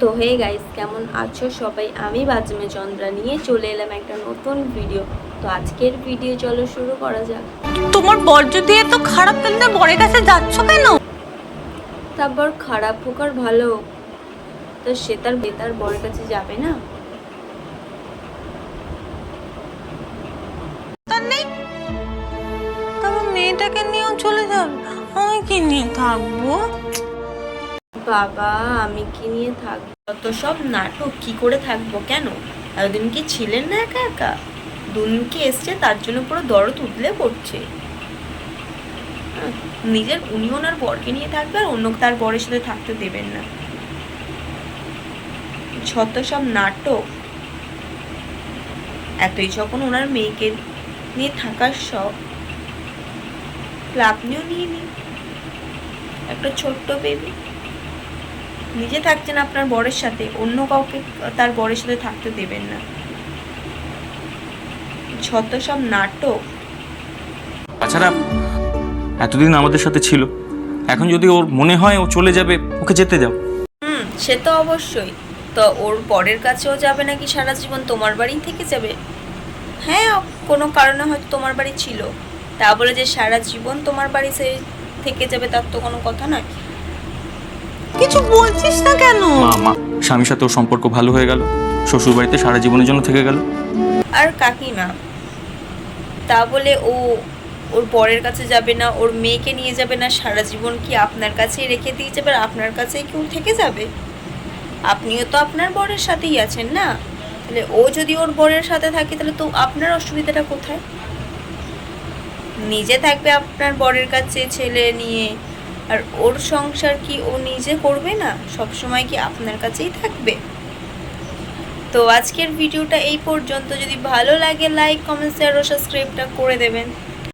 তো hey guys, কেমন আছো সবাই? আমি বাজমে চন্দ্রা নিয়ে চলে এলাম একটা নতুন ভিডিও। তো আজকের ভিডিও চলো শুরু করা যাক। তোমার বর যদি এত খারাপ তাহলে বরের কাছে যাচ্ছ কেন? তারপর খারাপ হোক আর ভালো হোক, তো সে তার বেতার বরের কাছে যাবে না? তার নেই, তবে মেয়েটাকে নিয়েও চলে যাবে। আমি কি নিয়ে থাকবো? বাবা, আমি কি নিয়ে থাকবো? তো সব নাটক, কি করে থাকবো? কেন এতদিন কি ছিলেন না একা একা? দুনিকে এসছে তার জন্য পুরো দরদ উতলে পড়ছে। নিজের উনি ওনার বরকে নিয়ে থাকবে আর অন্য তার বরের সাথে থাকতে দেবেন না। যত সব নাটক। এতই যখন ওনার মেয়েকে নিয়ে থাকার শখ, আপনিও নিয়ে নিন একটা ছোট্ট বেবি। নিজে থাকছেন আপনার বরের সাথে, অন্য কাউকে তার বরের সাথে থাকতে দেবেন না। যত সব নাটক। তাছাড়া এতদিন আমাদের সাথে ছিল, এখন যদি ওর মনে হয় ও চলে যাবে, ওকে যেতে দাও। সে তো অবশ্যই। তো ওর বরের কাছেও যাবে নাকি সারা জীবন তোমার বাড়ি থেকে যাবে? হ্যাঁ, কোনো কারণে হয়তো তোমার বাড়ি ছিল, তা বলে যে সারা জীবন তোমার বাড়ি সে থেকে যাবে তার তো কোনো কথা নয়। কিছু বলছিস না কেন? মা স্বামীর সাথে ওর সম্পর্ক ভালো হয়ে গেল, শ্বশুর বাড়িতে সারা জীবনের জন্য থেকে গেল। আর কাকিমা, তা বলে ওর বরের কাছে যাবে না, ওর মেয়েকে নিয়ে যাবে না, সারা জীবন কি আপনার কাছেই রেখে দিয়ে যাবে? আর আপনার কাছেই কেউ থেকে যাবে? আপনিও তো আপনার বরের সাথেই আছেন না? তাহলে ও যদি ওর বরের সাথে থাকে তাহলে তো আপনার অসুবিধাটা কোথায়? নিজে থাকবে আপনার বরের কাছে ছেলে নিয়ে, আর ওর সংসার কি ও নিজে করবে না? সব সময় কি আপনার কাছেই থাকবে? তো আজকের ভিডিওটা এই পর্যন্ত। যদি ভালো লাগে লাইক, কমেন্ট, শেয়ার ও সাবস্ক্রাইবটা করে দেবেন।